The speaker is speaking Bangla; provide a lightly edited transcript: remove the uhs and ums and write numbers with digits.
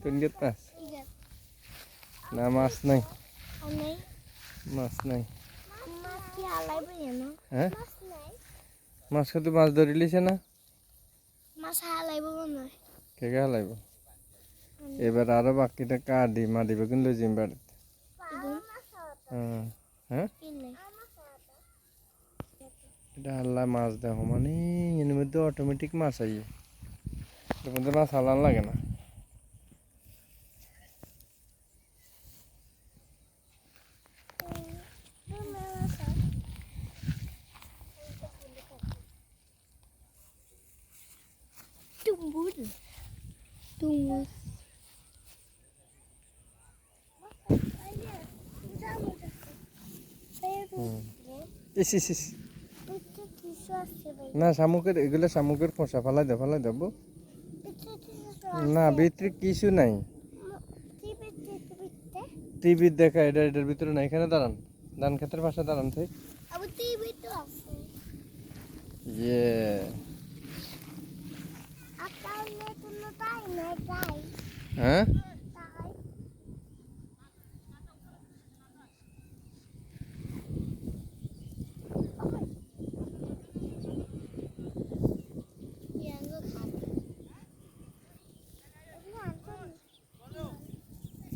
Tunggit mas? না মাছ নাই, মাছ নাই। হ্যাঁ মাছ তো মাছ ধরিলিছে না, কে কে হালাইব? এবার আরো বাকিটা কাটি মাটি বেগুন লই যাইম বাড়িতে। হ্যাঁ এটা হাল্লা মাছ দেখো মানে এর মধ্যে অটোমেটিক মাছ আইয়ে, এর মধ্যে মাছ হালান লাগে না। ইস ইস ইস না শামুকের, এগুলো শামুকের খোসা ফালাই দেবো না, ভিতরে কিছু নাই। টিভির দেখা এটা, এটার ভিতরে না। এখানে দাঁড়ান, ধান ক্ষেতের পাশে দাঁড়ান ঠিক। ইয়ে হ্যাঁ